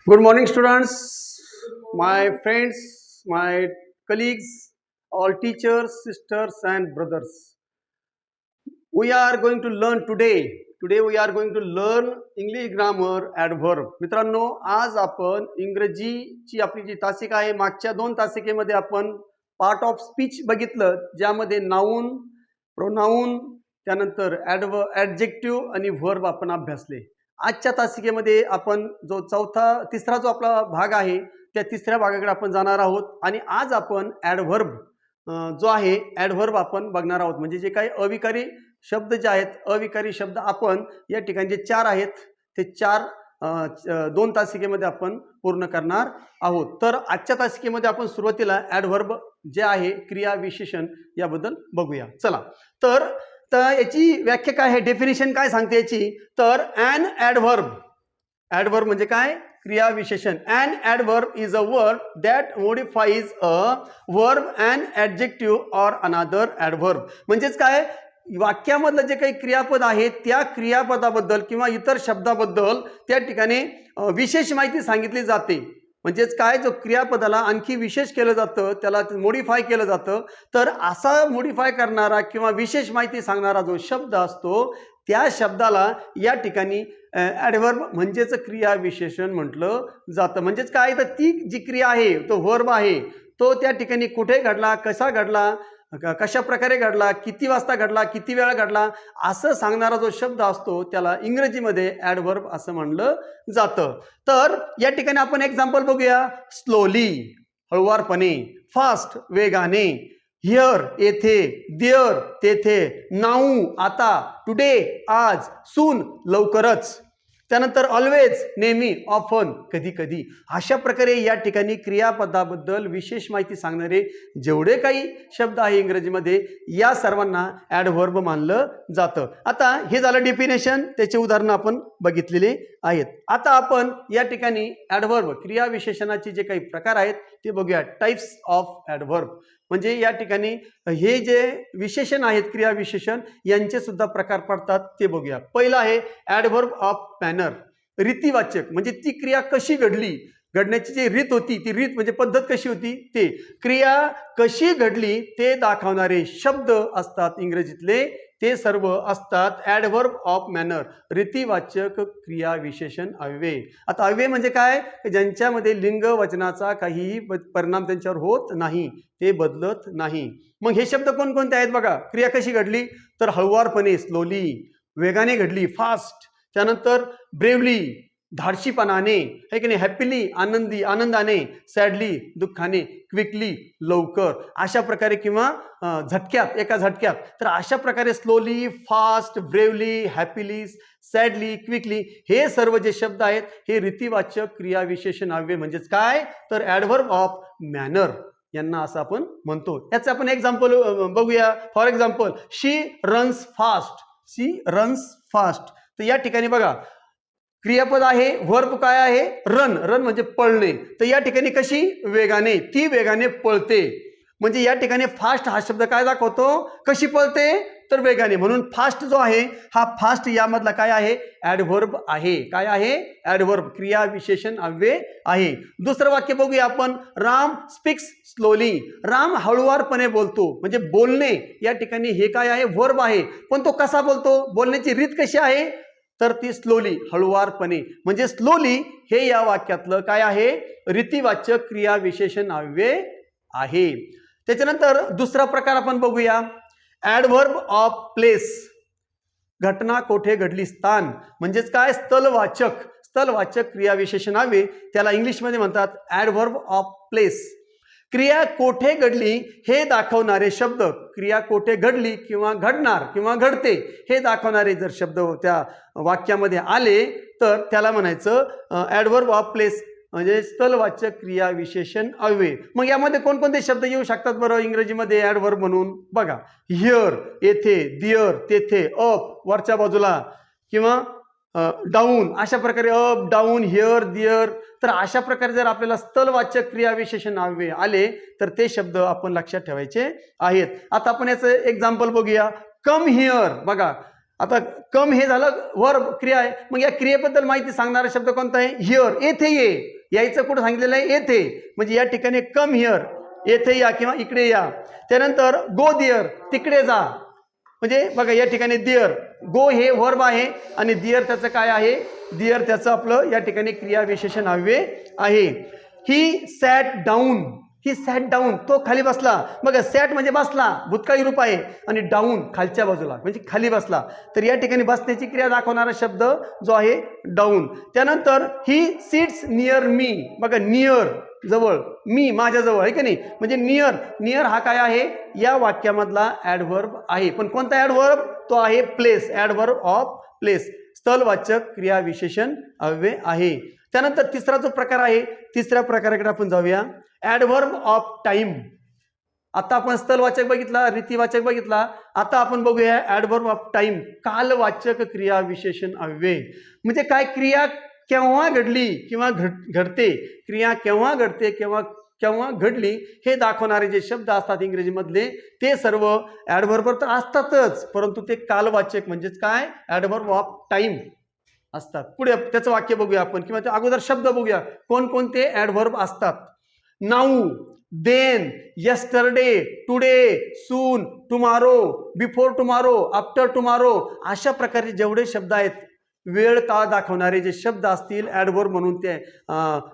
Good morning, students, my friends, my colleagues, all teachers, sisters, and brothers. We are going to learn today. Today we are going to learn English grammar adverb. मित्रांनो, आज आपण इंग्रजीची आपली जी तासिक आहे, मागच्या 2 तासिकेमध्ये आपण part of speech बघितलं, ज्यामध्ये noun, pronoun, त्यानंतर ॲडजेक्टिव्ह आणि व्हर्ब आपण अभ्यासले. आजच्या तासिकेमध्ये आपण तिसरा जो आपला भाग आहे, त्या तिसऱ्या भागाकडे आपण जाणार आहोत आणि आज आपण ॲडव्हर्ब जो आहे ॲडव्हर्ब आपण बघणार आहोत. म्हणजे जे काही अविकारी शब्द जे आहेत, अविकारी शब्द आपण या ठिकाणी जे 4 आहेत ते 2 तासिकेमध्ये आपण पूर्ण करणार आहोत. तर आजच्या तासिकेमध्ये आपण सुरुवातीला ॲडव्हर्ब जे आहे क्रिया विशेषण याबद्दल बघूया. चला, तर याची व्याख्या काय आहे, डेफिनेशन काय सांगते याची, तर ॲन ॲडव्हर्ब म्हणजे काय, क्रिया विशेषण. An adverb is a word that modifies a verb an adjective or another adverb. म्हणजेच काय, वाक्यामधलं जे काही क्रियापद आहे त्या क्रियापदाबद्दल किंवा इतर शब्दाबद्दल त्या ठिकाणी विशेष माहिती सांगितली जाते. म्हणजेच काय, जो क्रियापदाला आणखी विशेष केलं जातं त्याला मोडिफाय केलं जातं. तर असा मोडिफाय करणारा किंवा विशेष माहिती सांगणारा जो शब्द असतो त्या शब्दाला या ठिकाणी ॲडव्हर्ब म्हणजेच क्रिया विशेषण म्हटलं जातं. म्हणजेच काय, तर ती जी क्रिया आहे, तो व्हर्ब आहे, तो त्या ठिकाणी कुठे घडला, कसा घडला, कशा प्रकारे घडला, किती वाजता घडला, किती वेळा घडला, असं सांगणारा जो शब्द असतो त्याला इंग्रजीमध्ये ॲडव्हर्ब असं म्हणलं जातं. तर या ठिकाणी आपण एक्झाम्पल बघूया. स्लोली हळुवारपणे, फास्ट वेगाने, हिअर येथे, देअर तेथे, नाऊ आता, टुडे आज, सून लवकरच, त्यानंतर ऑलवेज नेहमी, ऑफन कधी कधी. अशा प्रकारे या ठिकाणी क्रियापदाबद्दल विशेष माहिती सांगणारे जेवढे काही शब्द आहे इंग्रजीमध्ये या सर्वांना ॲडव्हर्ब मानलं जातं. आता हे झालं डेफिनेशन, त्याचे उदाहरणं आपण बघितलेले आहेत. आता आपण या ठिकाणी ॲडव्हर्ब क्रिया विशेषणाचे जे काही प्रकार आहेत ते बघूया. टाइप्स ऑफ ॲडव्हर्ब म्हणजे या ठिकाणी हे जे विशेषण आहेत क्रिया विशेषण यांचे सुद्धा प्रकार पडतात ते बघूया. पहिला आहे ॲडव्हर्ब ऑफ मॅनर, रीतिवाचक. म्हणजे ती क्रिया कशी घडली, घडण्याची जी रीत होती, ती रीत म्हणजे पद्धत कशी होती, ते क्रिया कशी घडली ते दाखवणारे शब्द असतात इंग्रजीतले, ते सर्व असतात ॲडव्हर्ब ऑफ मॅनर, रीतिवाचक क्रिया विशेषण अव्यय. आता अव्यय म्हणजे काय, ज्यांच्यामध्ये लिंग वचनाचा काहीही परिणाम त्यांच्यावर होत नाही, ते बदलत नाही. मग हे शब्द कोणकोणते आहेत बघा. क्रिया कशी घडली, तर हळुवारपणे स्लोली, वेगाने घडली फास्ट, त्यानंतर ब्रेवली धाडशीपणाने, है की नाही, हॅपीली आनंदी आनंदाने, सॅडली दुःखाने, क्विकली लवकर, अशा प्रकारे, किंवा झटक्यात एका झटक्यात. तर अशा प्रकारे slowly, fast, bravely, happily, sadly, quickly हे सर्व जे शब्द आहेत हे रीतिवाचक क्रिया विशेषण अव्यय म्हणजेच काय, तर ॲडव्हर्ब ऑफ मॅनर यांना असं आपण म्हणतो. याचं आपण एक्झाम्पल बघूया. For example, she runs fast, she runs fast. तर या ठिकाणी बघा क्रियापद आहे, व्हर्ब काय आहे, रन, रन म्हणजे पळणे. तर या ठिकाणी कशी, वेगाने, ती वेगाने पळते. म्हणजे या ठिकाणी फास्ट हा शब्द काय दाखवतो, कशी पळते, तर वेगाने. म्हणून फास्ट जो आहे हा फास्ट यामधला काय आहे, ॲडव्हर्ब आहे. काय आहे, ॲडव्हर्ब क्रिया विशेषण अव्यय आहे. दुसरं वाक्य बघूया आपण. राम स्पीक्स स्लोली, राम हळुवारपणे बोलतो. म्हणजे बोलणे या ठिकाणी हे काय आहे, व्हर्ब आहे. पण तो कसा बोलतो, बोलण्याची रीत कशी आहे, तर ती स्लोली हळुवारपणे. म्हणजे स्लोली हे या वाक्यातलं काय आहे, रीतिवाचक क्रिया विशेषण अव्यय आहे. त्याच्यानंतर दुसरा प्रकार आपण बघूया. ॲडव्हर्ब ऑफ प्लेस, घटना कोठे घडली, स्थान. म्हणजेच काय, स्थलवाचक क्रिया विशेषण अव्यय, त्याला इंग्लिशमध्ये म्हणतात ॲडव्हर्ब ऑफ प्लेस. क्रिया कोठे घडली हे दाखवणारे शब्द, क्रिया कोठे घडली किंवा घडणार किंवा घडते हे दाखवणारे जर शब्द त्या वाक्यामध्ये आले तर त्याला म्हणायचं ॲडव्हर्ब ऑफ प्लेस, म्हणजे स्थलवाचक क्रिया विशेषण अव्यय. मग यामध्ये कोणकोणते शब्द येऊ शकतात बरं इंग्रजीमध्ये ॲडव्हर्ब म्हणून, बघा. हिअर येथे, दिअर तेथे, अप वरच्या बाजूला, किंवा डाऊन, अशा प्रकारे अप डाऊन, हिअर दिअर. तर अशा प्रकारे जर आपल्याला स्थलवाचक क्रिया विशेषण अव्यय आले तर ते शब्द आपण लक्षात ठेवायचे आहेत. आता आपण याचं एक्झाम्पल बघूया. कम हिअर, बघा आता कम हे झालं वर्ब क्रिया आहे. मग या क्रियेबद्दल माहिती सांगणारा शब्द कोणता आहे, हिअर, येथे ये. यायचं कुठं सांगितलेलं आहे? येथे. म्हणजे या ठिकाणी कम हिअर, येथे या किंवा इकडे या. त्यानंतर गो दिअर, तिकडे जा. म्हणजे बघा या ठिकाणी दिअर, गो हे वर्ब आहे आणि दिअर त्याचं काय आहे? दिअर त्याचं आपलं या ठिकाणी क्रियाविशेषण अव्यय आहे. ही सॅट डाऊन, ही सॅट डाऊन, तो खाली बसला. बघा सॅट म्हणजे बसला, भूतकाळी रूप आहे, आणि डाऊन खालच्या बाजूला म्हणजे खाली बसला. तर या ठिकाणी बसण्याची क्रिया दाखवणारा शब्द जो आहे डाऊन. त्यानंतर ही सिट्स नियर मी, बघा नियर जवळ, मी माझ्याजवळ आहे की नाही, म्हणजे नियर, नियर हा काय आहे? या वाक्यामधला ॲडव्हर्ब आहे. पण कोणता ॲडव्हर्ब? तो आहे प्लेस, ॲडव्हर्ब ऑफ प्लेस, स्थलवाचक क्रियाविशेषण अव्यय आहे. त्यानंतर तिसरा जो प्रकार आहे, तिसऱ्या प्रकाराकडे आपण जाऊया, ॲडव्हर्ब ऑफ टाइम. आता आपण स्थलवाचक बघितला, रीतिवाचक बघितला, आता आपण बघूया ॲडव्हर्ब ऑफ टाइम, कालवाचक क्रियाविशेषण अव्यय. म्हणजे काय? क्रिया केव्हा घडली किंवा घडते, क्रिया केव्हा घडते केव्हा घडली हे दाखवणारे जे शब्द असतात इंग्रजीमधले, ते सर्व ॲडव्हर्ब तर असतातच, परंतु ते कालवाचक म्हणजेच काय? ॲडव्हर्ब ऑफ टाइम असतात. पुढे त्याचं वाक्य बघूया आपण, किंवा ते अगोदर शब्द बघूया कोणकोणते ॲडव्हर्ब असतात. Now, then, yesterday, today, soon, tomorrow, before tomorrow, after tomorrow, अशा प्रकारचे जेवढे शब्द आहेत, वेळ काळ दाखवणारे जे शब्द असतील, ॲडव्हर्ब म्हणून ते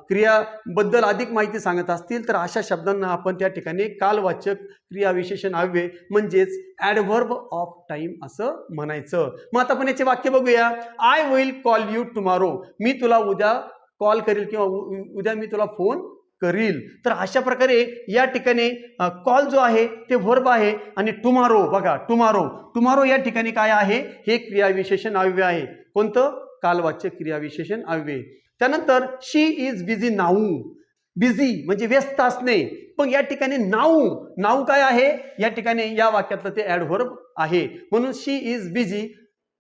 क्रियाबद्दल अधिक माहिती सांगत असतील, तर अशा शब्दांना आपण त्या ठिकाणी कालवाचक क्रियाविशेषण अव्यय म्हणजेच ॲडव्हर्ब ऑफ टाइम असं म्हणायचं. मग आता आपण याचे वाक्य बघूया. I will call you tomorrow, मी तुला उद्या कॉल करील किंवा उद्या मी तुला फोन करील. तर अशा प्रकारे या ठिकाणी कॉल जो आहे ते वर्ब आहे, आणि टुमारो, बघा टुमारो, टुमारो या ठिकाणी काय आहे? हे क्रियाविशेषण अव्यय आहे. कोणतं? कालवाच्य क्रियाविशेषण अव्यय. त्यानंतर शी इज बिझी नाऊ, बिझी म्हणजे व्यस्त असणे, पण या ठिकाणी नाऊ, नाऊ काय आहे? या ठिकाणी या वाक्यातलं ते ॲडव्हर्ब आहे, म्हणून शी इज बिझी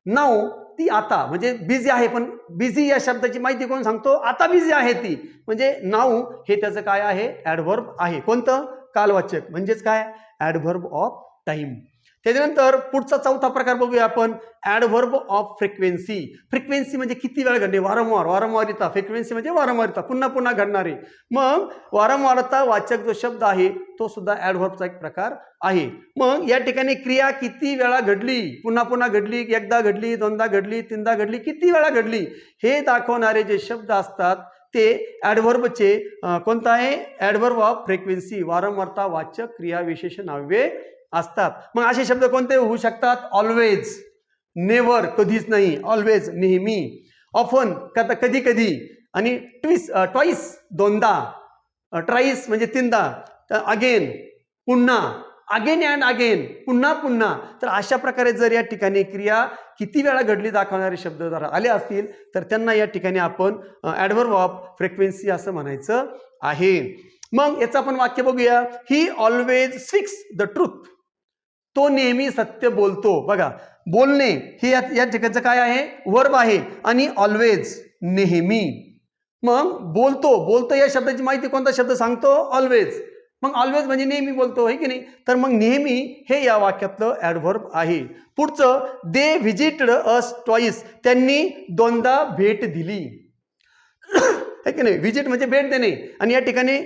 नाऊ, ती आता म्हणजे बिझी आहे. पण बिझी या शब्दाची माहिती कोण सांगतो? आता बिझी आहे ती, म्हणजे नाऊ हे त्याचं काय आहे? ॲडव्हर्ब आहे. कोणतं? कालवाचक, म्हणजेच काय? Adverb of time. त्याच्यानंतर पुढचा चौथा प्रकार बघूया आपण, ॲडव्हर्ब ऑफ फ्रिक्वेन्सी. फ्रिक्वेन्सी म्हणजे किती वेळ घडणे, वारंवार, वारंवारिता. फ्रिक्वेन्सी म्हणजे वारंवारिता, पुन्हा पुन्हा घडणारे. मग वारंवारता वाचक जो शब्द आहे तो सुद्धा ॲडव्हर्बचा एक प्रकार आहे. मग या ठिकाणी क्रिया किती वेळा घडली, पुन्हा पुन्हा घडली, एकदा घडली, दोनदा घडली, तीनदा घडली, किती वेळा घडली हे दाखवणारे जे शब्द असतात ते ॲडव्हर्बचे कोणता आहे? ॲडव्हर्ब ऑफ फ्रिक्वेन्सी, वारंवारता वाचक क्रियाविशेषण अव्यय असतात. मग असे शब्द कोणते होऊ शकतात? ऑलवेज, नेव्हर कधीच नाही, ऑलवेज नेहमी, ऑफन कधी कधी, आणि ट्वाईस दोनदा, ट्राईस म्हणजे तीनदा, अगेन पुन्हा, अगेन अँड अगेन पुन्हा पुन्हा. तर अशा प्रकारे जर या ठिकाणी क्रिया किती वेळा घडली दाखवणारे शब्द जर आले असतील तर त्यांना या ठिकाणी आपण ॲडव्हर्ब ऑफ फ्रिक्वेन्सी असं म्हणायचं आहे. मग याचं आपण वाक्य बघूया. ही ऑलवेज स्पीक्स द ट्रूथ, तो नेहमी सत्य बोलतो. बघा बोलणे हे या ठिकाणचं काय आहे? वर्ब आहे, आणि ऑलवेज नेहमी. मग बोलतो, बोलतो या शब्दाची माहिती कोणता शब्द सांगतो? ऑलवेज. मग ऑलवेज म्हणजे नेहमी बोलतो आहे की नाही, तर मग नेहमी हे या वाक्यातलं ॲडव्हर्ब आहे. पुढचं, दे व्हिजिटेड अस ट्वाईस, त्यांनी दोनदा भेट दिली आहे की नाही. व्हिजिट म्हणजे भेट देणे, आणि या ठिकाणी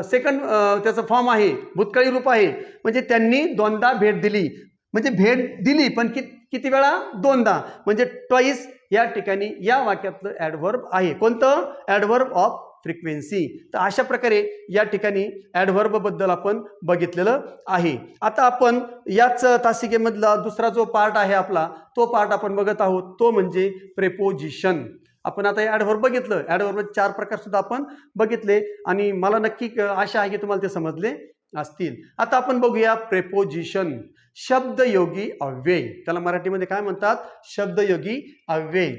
सेकंड त्याचं फॉर्म आहे, भूतकाळी रूप आहे, म्हणजे त्यांनी दोनदा भेट दिली. म्हणजे भेट दिली पण किती वेळा? दोनदा, म्हणजे ट्वाईस या ठिकाणी या वाक्यातलं ॲडव्हर्ब आहे. कोणतं? Adverb of frequency. तर अशा प्रकारे या ठिकाणी ॲडव्हर्ब बद्दल आपण बघितलेलं आहे. आता आपण याच तासिकेमधला दुसरा जो पार्ट आहे आपला, तो पार्ट आपण बघत आहोत, तो म्हणजे प्रेपोजिशन. आपण आता हे ॲडव्हर्ब बघितलं, ॲडव्हर्ब 4 प्रकार सुद्धा आपण बघितले, आणि मला नक्की आशा आहे की तुम्हाला ते समजले असतील. आता आपण बघूया प्रेपोजिशन, शब्दयोगी अव्यय. त्याला मराठीमध्ये काय म्हणतात? शब्दयोगी अव्यय.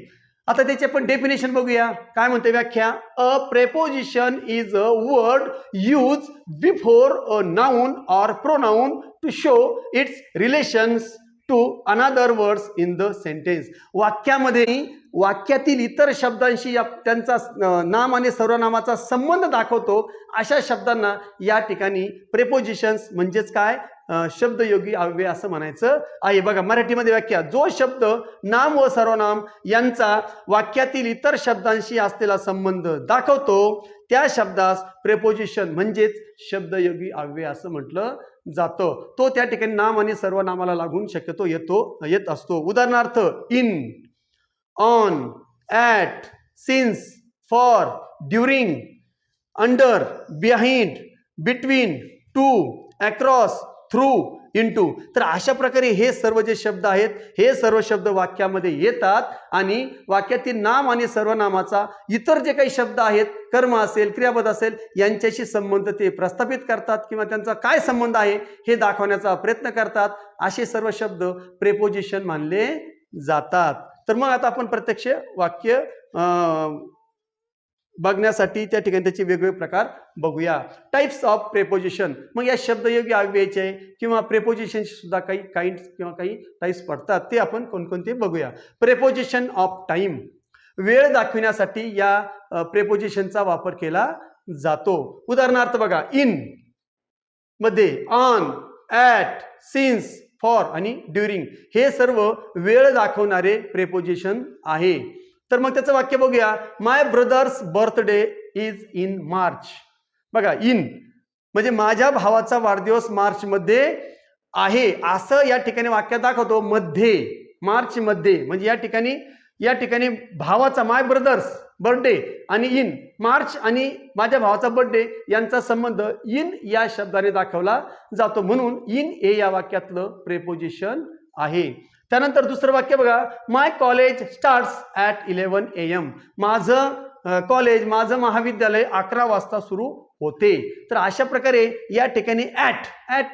आता त्याची आपण डेफिनेशन बघूया. काय म्हणते व्याख्या? A preposition is a word used before a noun or pronoun to show its relations to another words in the sentence. वाक्यातील इतर शब्दांशी त्यांचा नाम आणि सर्वनामाचा संबंध दाखवतो अशा शब्दांना या ठिकाणी प्रेपोजिशन्स म्हणजेच काय? शब्दयोगी अव्यय असं म्हणायचं आहे. बघा मराठीमध्ये व्याख्या, जो शब्द नाम व सर्वनाम यांचा वाक्यातील इतर शब्दांशी असलेला संबंध दाखवतो त्या शब्दास प्रेपोजिशन म्हणजेच शब्दयोगी अव्यय असं म्हटलं जातं. तो त्या ठिकाणी नाम आणि सर्वनामाला लागून शक्यतो येत असतो. उदाहरणार्थ in, on, at, since, for, during, under, behind, between, to, across, through, into. तर अशा प्रकारे हे सर्व जे शब्द आहेत हे सर्व शब्द वाक्यामध्ये येतात आणि वाक्यातील नाम आणि सर्वनामाचा इतर जे काही शब्द आहेत, कर्म असेल, क्रियापद असेल, यांच्याशी संबंध ते प्रस्थापित करतात किंवा त्यांचा काय संबंध आहे हे दाखवण्याचा प्रयत्न करतात. असे सर्व शब्द प्रेपोजिशन मानले जातात. तर मग आता आपण प्रत्यक्ष वाक्य बघण्यासाठी त्या ठिकाणी त्याचे वेगवेगळे प्रकार बघूया. Types of preposition. मग या शब्दयोगी अव्ययाचे किंवा प्रेपोजिशनचे सुद्धा काही काइंड्स किंवा काही टाइप्स पडतात. ते आपण कोणकोणते बघूया. Preposition of time. वेळ दाखविण्यासाठी या प्रेपोजिशनचा वापर केला जातो. उदाहरणार्थ बघा, इन मध्ये ऑन, ॲट, सिन्स, फॉर आणि ड्युरिंग हे सर्व वेळ दाखवणारे प्रेपोजिशन आहे. तर मग त्याचं वाक्य बघूया. My brother's birthday is in March. बघा, इन म्हणजे माझ्या भावाचा वाढदिवस मार्च मध्ये आहे असं या ठिकाणी वाक्यात दाखवतो. मध्ये, मार्च मध्ये म्हणजे या ठिकाणी भावाचा, माय ब्रदर्स बर्थडे आणि इन, मार्च आणि माझ्या भावाचा बर्थडे यांचा संबंध इन या शब्दाने दाखवला जातो. म्हणून इन हे या वाक्यातलं प्रेपोजिशन आहे. त्यानंतर दुसरं वाक्य बघा. माय कॉलेज स्टार्ट्स ॲट 11 AM. माझं कॉलेज, माझं महाविद्यालय 11 वाजता सुरू होते. तर अशा प्रकारे या ठिकाणी ॲट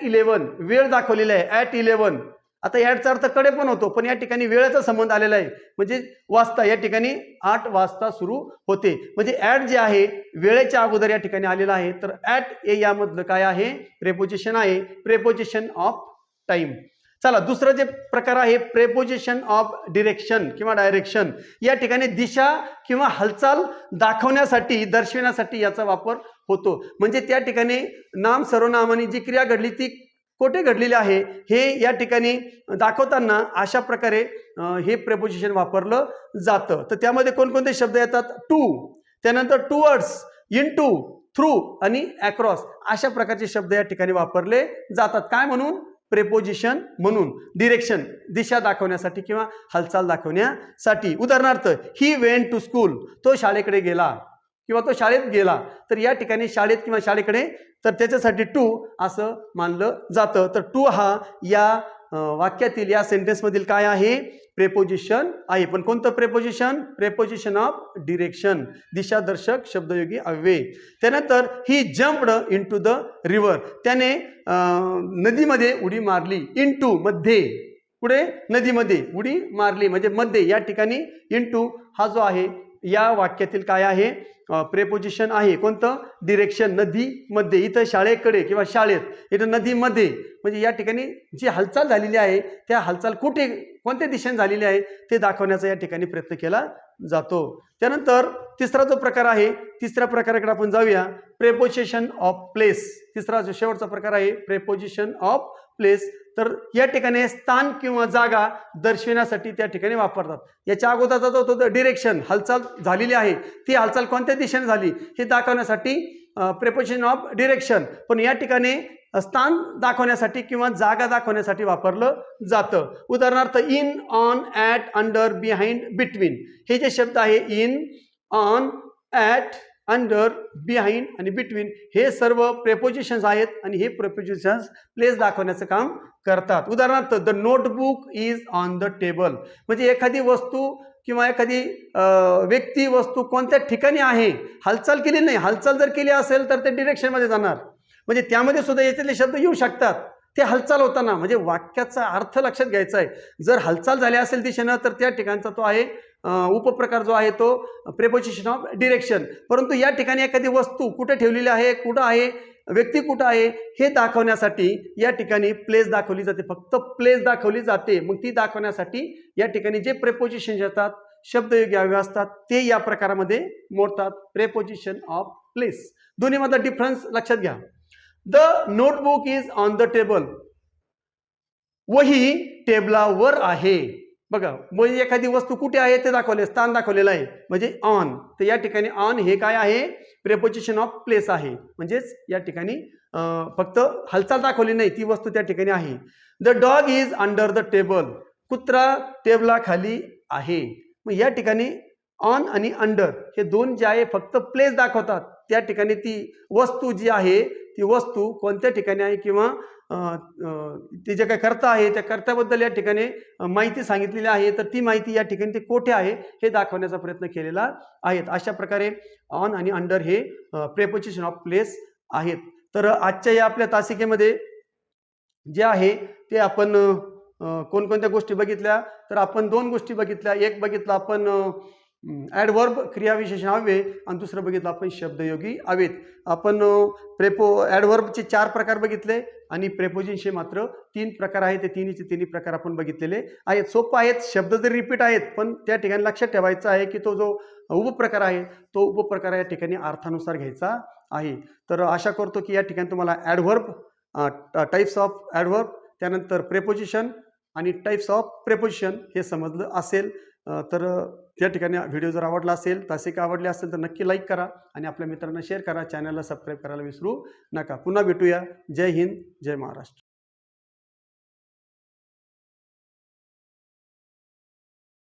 11 वेळ दाखवलेला आहे. ॲट 11 आता ॲटचा अर्थ कडे पण होतो, पण या ठिकाणी वेळेचा संबंध आलेला आहे. म्हणजे वाजता या ठिकाणी 8 वाजता सुरू होते. म्हणजे ॲट जे आहे वेळेच्या अगोदर या ठिकाणी आलेला आहे. तर ॲट यामधलं काय आहे? प्रेपोजिशन आहे. Preposition of time. चला, दुसरं जे प्रकार आहे प्रेपोजिशन ऑफ डिरेक्शन किंवा डायरेक्शन. या ठिकाणी दिशा किंवा हालचाल दाखवण्यासाठी, दर्शविण्यासाठी याचा वापर होतो. म्हणजे त्या ठिकाणी नाम सर्वनामानी जी क्रिया घडली ती कोठे घडलेली आहे हे या ठिकाणी दाखवताना अशा प्रकारे हे प्रेपोजिशन वापरलं जातं. तर त्यामध्ये कोणकोणते शब्द येतात? टू, त्यानंतर टुवर्ड्स, इनटू, थ्रू आणि अक्रॉस अशा प्रकारचे शब्द या ठिकाणी वापरले जातात. काय म्हणून? प्रेपोजिशन म्हणून. डिरेक्शन दिशा दाखवण्यासाठी किंवा हालचाल दाखवण्यासाठी. उदाहरणार्थ ही वेंट टू स्कूल. तो शाळेकडे गेला किंवा तो शाळेत गेला. तर या ठिकाणी शाळेत किंवा शाळेकडे, तर त्याच्यासाठी टू असं मानलं जातं. तर टू हा या वाक्यातील, या सेंटेन्समधील काय आहे? प्रेपोजिशन आहे. पण कोणतं प्रेपोजिशन? प्रेपोजिशन ऑफ डिरेक्शन, दिशादर्शक शब्दयोगी अव्यय. त्यानंतर ही जम्प्ड इनटू द रिव्हर. त्याने नदीमध्ये उडी मारली. इनटू मध्ये, पुढे नदीमध्ये उडी मारली म्हणजे मध्ये. या ठिकाणी इनटू हा जो आहे या वाक्यातील काय आहे? प्रेपोजिशन आहे. कोणतं? डिरेक्शन, नदी मध्ये. इथं शाळेकडे किंवा शाळेत, इथं नदीमध्ये. म्हणजे या ठिकाणी जी हालचाल झालेली आहे त्या हालचाल कुठे, कोणत्या दिशेने झालेली आहे ते दाखवण्याचा या ठिकाणी प्रयत्न केला जातो. त्यानंतर तिसरा जो प्रकार आहे, तिसऱ्या प्रकाराकडे आपण जाऊया. Preposition of place. तिसरा जो शेवटचा प्रकार आहे प्रेपोजिशन ऑफ प्लेस. तर या ठिकाणी स्थान किंवा जागा दर्शविण्यासाठी त्या ठिकाणी वापरतात. याच्या अगोदरचा जो होतो डिरेक्शन, हालचाल झालेली आहे ती हालचाल कोणत्या दिशेने झाली हे दाखवण्यासाठी प्रेपोजिशन ऑफ डिरेक्शन. पण या ठिकाणी स्थान दाखवण्यासाठी किंवा जागा दाखवण्यासाठी वापरलं जातं. उदाहरणार्थ in, on, at, under, behind, between हे जे शब्द आहे in, on, at, under, behind आणि बिटवीन हे सर्व प्रेपोजिशन्स आहेत आणि हे प्रेपोजिशन्स प्लेस दाखवण्याचं काम करतात. उदाहरणार्थ the notebook is on the table. म्हणजे एखादी वस्तू किंवा एखादी व्यक्ती, वस्तू कोणत्या ठिकाणी आहे, हालचाल केली नाही. हालचाल जर केली असेल तर ते डिरेक्शनमध्ये जाणार. म्हणजे त्यामध्ये सुद्धा याच्यातले शब्द येऊ शकतात. ते हालचाल होताना, म्हणजे वाक्याचा अर्थ लक्षात घ्यायचा आहे. जर हालचाल झाली असेल दिशेनं तर त्या ठिकाणचा तो आहे उपप्रकार जो आहे तो प्रेपोजिशन ऑफ डिरेक्शन. परंतु या ठिकाणी एखादी वस्तू कुठे ठेवलेली आहे, कुठं आहे, व्यक्ती कुठं आहे हे दाखवण्यासाठी या ठिकाणी प्लेस दाखवली जाते. फक्त प्लेस दाखवली जाते. मग ती दाखवण्यासाठी या ठिकाणी जे प्रेपोजिशन येतात, शब्दयोगी अव्यय असतात ते या प्रकारामध्ये मोडतात. Preposition of place. दोन्हीमधला डिफरन्स लक्षात घ्या. The notebook is on the table. वही टेबलावर आहे. बघा, मग एखादी वस्तू कुठे आहे ते दाखवले, स्थान दाखवलेलं आहे म्हणजे ऑन. तर या ठिकाणी ऑन हे काय आहे, प्रेपोजिशन ऑफ प्लेस आहे. म्हणजेच या ठिकाणी फक्त हालचाल दाखवली नाही, ती वस्तू त्या ठिकाणी आहे. The dog is under the table. कुत्रा टेबलाखाली आहे. मग या ठिकाणी ऑन आणि अंडर हे दोन जे आहे फक्त प्लेस दाखवतात. त्या ठिकाणी ती वस्तू जी आहे ती वस्तू कोणत्या ठिकाणी आहे किंवा ते जे काय कर्ता आहे त्या कर्त्याबद्दल या ठिकाणी माहिती सांगितलेली आहे. तर ती माहिती या ठिकाणी ते कोठे आहे हे दाखवण्याचा प्रयत्न केलेला आहे. अशा प्रकारे ऑन आणि अंडर हे प्रेपोजिशन ऑफ प्लेस आहेत. तर आजच्या या आपल्या तासिकेमध्ये जे आहे ते आपण कोणकोणत्या गोष्टी बघितल्या, तर आपण दोन गोष्टी बघितल्या. एक बघितलं आपण ॲडव्हर्ब क्रियाविशेषण अव्यय आणि दुसरं बघितलं आपण शब्दयोगी अव्यय. आपण ॲडव्हर्बचे 4 प्रकार बघितले आणि प्रेपोजिशनचे मात्र 3 प्रकार आहेत. ते तिन्ही प्रकार आपण बघितलेले आहेत. सोपं आहेत, शब्द जरी रिपीट आहेत, पण त्या ठिकाणी लक्षात ठेवायचं आहे की तो जो उपप्रकार आहे तो उपप्रकार या ठिकाणी अर्थानुसार घ्यायचा आहे. तर आशा करतो की या ठिकाणी तुम्हाला ॲडव्हर्ब, टाईप्स ऑफ ॲडव्हर्ब, त्यानंतर प्रेपोजिशन आणि टाईप्स ऑफ प्रेपोजिशन हे समजलं असेल. तर त्या ठिकाणी व्हिडिओ जर आवडला असेल, तासिका आवडली असेल तर नक्की लाईक करा आणि आपल्या मित्रांना शेअर करा. चॅनलला सबस्क्राईब करायला विसरू नका. पुन्हा भेटूया. जय हिंद, जय महाराष्ट्र.